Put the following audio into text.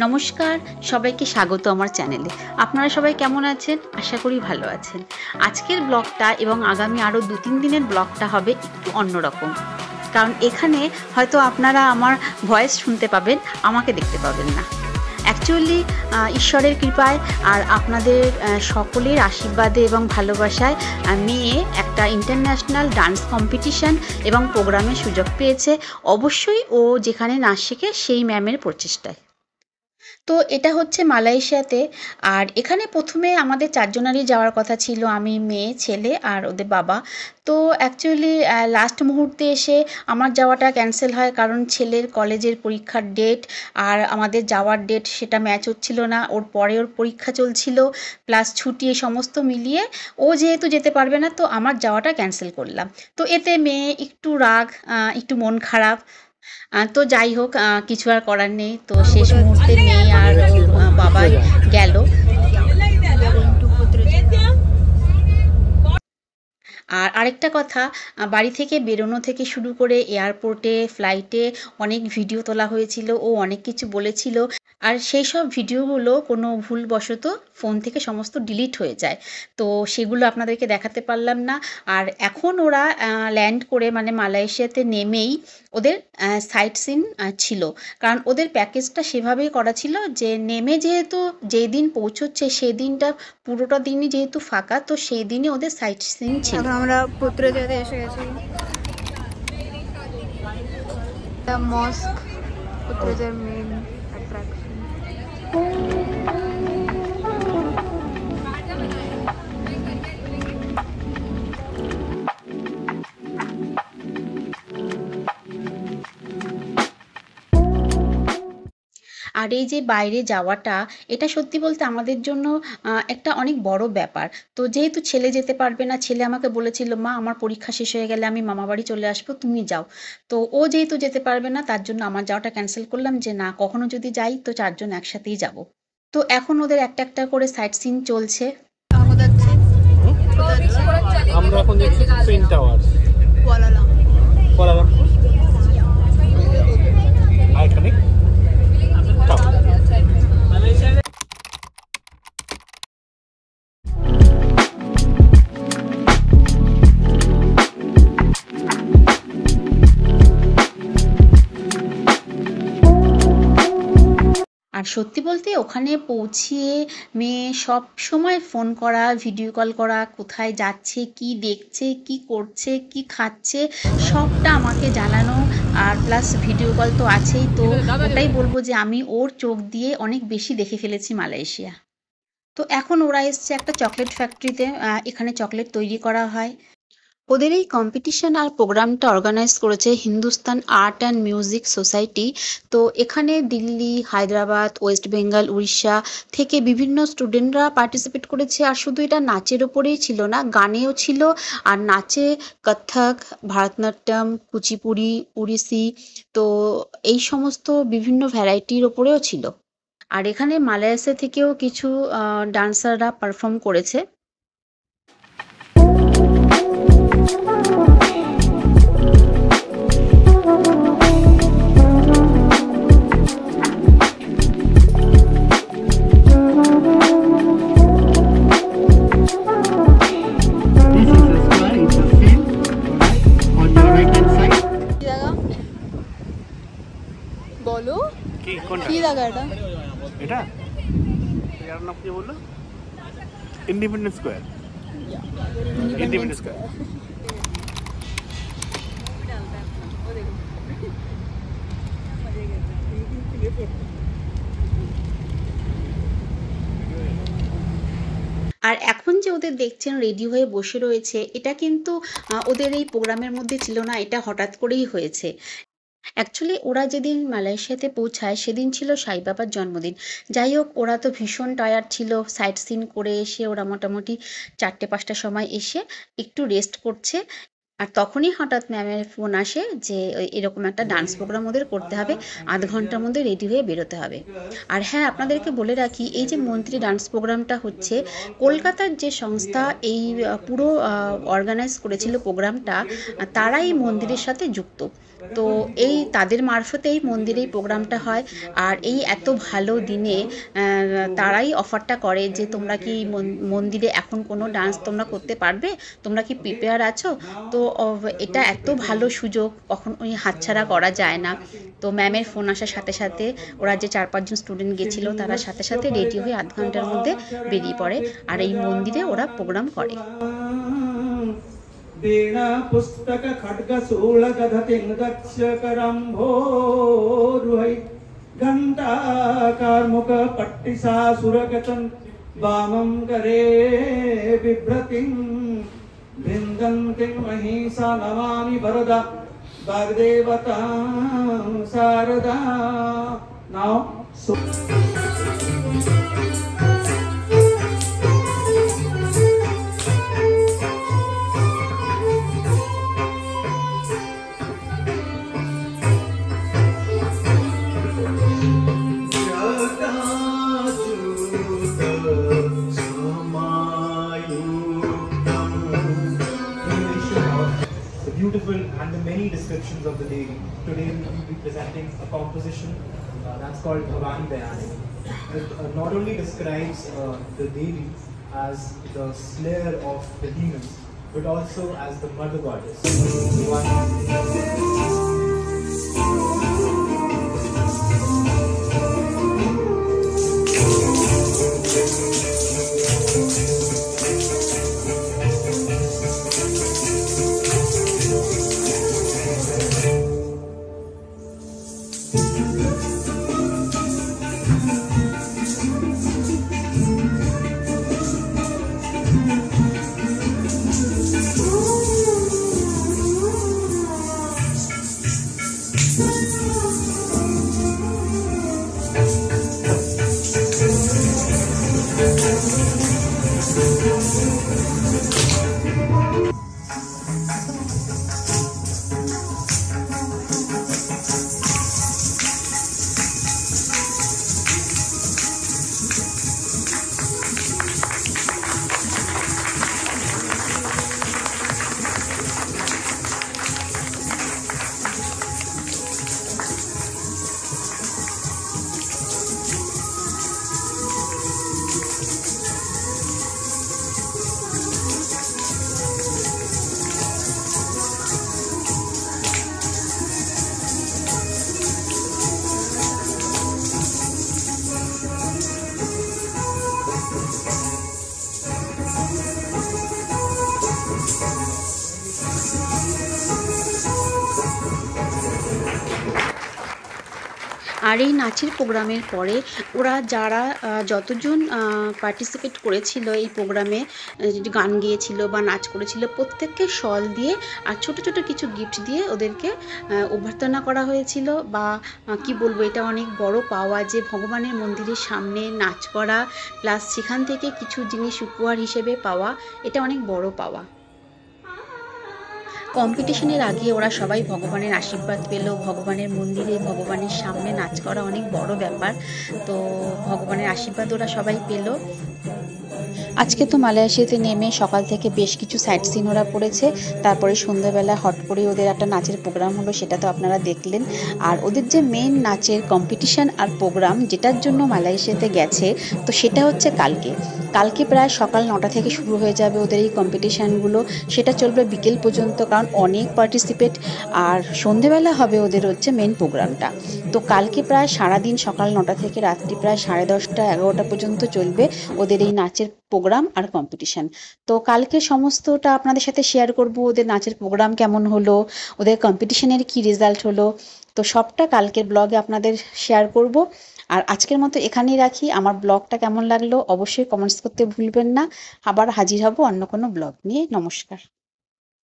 নমস্কার, সবাইকে স্বাগত আমার চ্যানেলে। আপনারা সবাই কেমন আছেন? আশা করি ভালো আছেন। আজকের ব্লগটা এবং আগামী আরও 2-3 দিনের ব্লগটা হবে একটু অন্যরকম। কারণ এখানে হয়তো আপনারা আমার ভয়েস শুনতে পাবেন, আমাকে দেখতে পাবেন না। অ্যাকচুয়ালি ঈশ্বরের কৃপায় আর আপনাদের সকলের আশীর্বাদে এবং ভালোবাসায় মেয়ে একটা ইন্টারন্যাশনাল ডান্স কম্পিটিশান এবং প্রোগ্রামের সুযোগ পেয়েছে। অবশ্যই ও যেখানে নাচ শেখে সেই ম্যামের প্রচেষ্টায়। তো এটা হচ্ছে মালয়েশিয়াতে। আর এখানে প্রথমে আমাদের 4 জনেরই যাওয়ার কথা ছিল, আমি, মেয়ে, ছেলে আর ওদের বাবা। তো অ্যাকচুয়ালি লাস্ট মুহূর্তে এসে আমার যাওয়াটা ক্যান্সেল হয়, কারণ ছেলের কলেজের পরীক্ষার ডেট আর আমাদের যাওয়ার ডেট সেটা ম্যাচ হচ্ছিল না। ওর পরে ওর পরীক্ষা চলছিল, প্লাস ছুটি, এই সমস্ত মিলিয়ে ও যেহেতু যেতে পারবে না, তো আমার যাওয়াটা ক্যান্সেল করলাম। তো এতে মেয়ে একটু রাগ, একটু মন খারাপ। তো যাই হোক, কিছু আর করার নেই। তো শেষ মুহূর্তে মেয়ে আর ওর বাবাই গেল। আর আরেকটা কথা, বাড়ি থেকে বেরোনো থেকে শুরু করে এয়ারপোর্টে, ফ্লাইটে অনেক ভিডিও তোলা হয়েছিল। ও অনেক কিছু বলেছিল, আর সেই সব ভিডিওগুলো কোনো ভুলবশত ফোন থেকে সমস্ত ডিলিট হয়ে যায়। তো সেগুলো আপনাদেরকে দেখাতে পারলাম না। আর এখন ওরা ল্যান্ড করে, মানে মালয়েশিয়াতে নেমেই ওদের সাইট সিন ছিল, কারণ ওদের প্যাকেজটা সেভাবেই করা ছিল যে নেমে যেহেতু যেই দিন পৌঁছচ্ছে সেই দিনটা পুরোটা দিনই যেহেতু ফাঁকা, তো সেই দিনই ওদের সাইট সিন ছিল। আমরা পুত্রজাতে এসে গেছি। মস্ক পুত্রজার মেইন অ্যাট্রাকশন। আর এই যে বাইরে যাওয়াটা, এটা সত্যি বলতে আমাদের জন্য একটা অনেক বড় ব্যাপার। তো যেহেতু ছেলে যেতে পারবে না, ছেলে আমাকে বলেছিল, মা আমার পরীক্ষা শেষ হয়ে গেলে আমি মামাবাড়ি চলে আসবো, তুমি যাও। তো ও যেহেতু যেতে পারবে না, তার জন্য আমার যাওয়াটা ক্যান্সেল করলাম, যে না, কখনো যদি যাই তো 4 জন একসাথেই যাব। তো এখন ওদের একটা একটা করে সাইট সিন চলছে। আমরা এখন দেখছি twin tower, Kuala Lumpur iconic tower. আর সত্যি বলতে ওখানে পৌঁছিয়ে মেয়ে সব সময় ফোন করা, ভিডিও কল করা, কোথায় যাচ্ছে, কি দেখছে, কি করছে, কি খাচ্ছে, সবটা আমাকে জানানো। আর প্লাস ভিডিও কল তো আছেই। তো ওটাই বলবো যে আমি ওর চোখ দিয়ে অনেক বেশি দেখে ফেলেছি মালয়েশিয়া। তো এখন ওরা এসছে একটা চকলেট ফ্যাক্টরিতে, এখানে চকলেট তৈরি করা হয়। ওদের এই কম্পিটিশন আর প্রোগ্রামটা অর্গানাইজ করেছে Hindustan art and music society. তো এখানে দিল্লি, হায়দ্রাবাদ, ওয়েস্ট বেঙ্গল, উড়িষ্যা থেকে বিভিন্ন স্টুডেন্টরা পার্টিসিপেট করেছে। আর শুধু এটা নাচের ওপরেই ছিল না, গানেও ছিল। আর নাচে কত্থক, ভারতনাট্যম, কুচিপুড়ি, ওড়িশি, তো এই সমস্ত বিভিন্ন ভ্যারাইটির ওপরেও ছিল। আর এখানে মালয়েশিয়া থেকেও কিছু ডান্সাররা পারফর্ম করেছে। বলো কি কোনটা? কি জায়গা এটা? এটা এর নাম কি বললো? Independence square. Independence square. আর এখন যে ওদের দেখছেন রেডি হয়ে বসে রয়েছে, এটা কিন্তু ওদের এই প্রোগ্রামের মধ্যে ছিল না, এটা হঠাৎ করেই হয়েছে। অ্যাকচুয়ালি ওরা যেদিন মালয়েশিয়াতে পৌঁছায় সেদিন ছিল সাই বাবার জন্মদিন। যাই হোক, ওরা তো ভীষণ টায়ার্ড ছিল। সাইট সিন করে এসে ওরা মোটামুটি 4টে-5টার সময় এসে একটু রেস্ট করছে। আর তখনই হঠাৎ ম্যামের ফোন আসে যে এরকম একটা ডান্স প্রোগ্রাম ওদের করতে হবে, আধ ঘন্টার মধ্যে রেডি হয়ে বেরোতে হবে। আর হ্যাঁ, আপনাদেরকে বলে রাখি, এই যে মন্ত্রী ডান্স প্রোগ্রামটা হচ্ছে, কলকাতার যে সংস্থা এই পুরো অর্গানাইজ করেছিল প্রোগ্রামটা, তারা এই মন্দিরের সাথে যুক্ত। তো এই তাদের মারফতে এই মন্দিরেই প্রোগ্রামটা হয়। আর এই এত ভালো দিনে তারাই অফারটা করে যে তোমরা কি মন্দিরে এখন কোনো ডান্স তোমরা করতে পারবে, তোমরা কি প্রিপেয়ার আছো? তো এটা এত ভালো সুযোগ কখন ওই হাতছাড়া করা যায় না। তো ম্যামের ফোন আসার সাথে সাথে ওরা যে 4-5 জন স্টুডেন্ট গেছিলো তারা সাথে সাথে রেডি হয়ে আধ ঘন্টার মধ্যে বেরিয়ে পড়ে আর এই মন্দিরে ওরা প্রোগ্রাম করে। वीणा पुस्तक खड्ग शूल गदतिं दक्ष करम्भोरुहै घण्टाकार मुख पट्टिसासुरगतं वामं करे बिभ्रतिं बृन्दन्तीं महिषा नमामि वरदा वाग्देवतां Sharda. Now beautiful and the many descriptions of the Devi. Today we will be presenting a composition that's called Bhavani Dayani. It not only describes the Devi as the slayer of the demons, but also as the mother goddess. আর এই নাচের প্রোগ্রামের পরে ওরা যারা যতজন participate করেছিল এই প্রোগ্রামে, গান গেয়েছিল বা নাচ করেছিল, প্রত্যেককে শল দিয়ে আর ছোট ছোট কিছু গিফট দিয়ে ওদেরকে অভ্যর্থনা করা হয়েছিল। বা কি বলবো, এটা অনেক বড় পাওয়া যে ভগবানের মন্দিরের সামনে নাচ করা প্লাস সেখান থেকে কিছু জিনিস উপহার হিসেবে পাওয়া, এটা অনেক বড় পাওয়া। কম্পিটিশনের আগে ওরা সবাই ভগবানের আশীর্বাদ পেল। ভগবানের মন্দিরে ভগবানের সামনে নাচ করা অনেক বড় ব্যাপার, তো ভগবানের আশীর্বাদ ওরা সবাই পেল। আজকে তো মালয়েশিয়াতে নেমে সকাল থেকে বেশ কিছু সাইট সিন ওরা পড়েছে, তারপরে সন্ধ্যাবেলা হট করে ওদের একটা নাচের প্রোগ্রাম হলো, সেটা তো আপনারা দেখলেন। আর ওদের যে মেন নাচের কম্পিটিশান আর প্রোগ্রাম যেটার জন্য মালয়েশিয়াতে গেছে, তো সেটা হচ্ছে কালকে প্রায় সকাল 9টা থেকে শুরু হয়ে যাবে ওদের এই কম্পিটিশানগুলো, সেটা চলবে বিকেল পর্যন্ত, কারণ অনেক পার্টিসিপেট। আর সন্ধ্যেবেলা হবে ওদের হচ্ছে মেন প্রোগ্রামটা। তো কালকে প্রায় সারাদিন সকাল 9টা থেকে রাত্রি প্রায় 10:30 11টা পর্যন্ত চলবে ওদের এই নাচের প্রোগ্রাম আর কম্পিটিশান। তো কালকে সমস্তটা আপনাদের সাথে শেয়ার করব, ওদের নাচের প্রোগ্রাম কেমন হলো, ওদের কম্পিটিশানের কি রেজাল্ট হলো, তো সবটা কালকের ব্লগে আপনাদের শেয়ার করব। আর আজকের মতো এখানেই রাখি। আমার ব্লগটা কেমন লাগলো অবশ্যই কমেন্টস করতে ভুলবেন না। আবার হাজির হব অন্য কোনো ব্লগ নিয়ে। নমস্কার।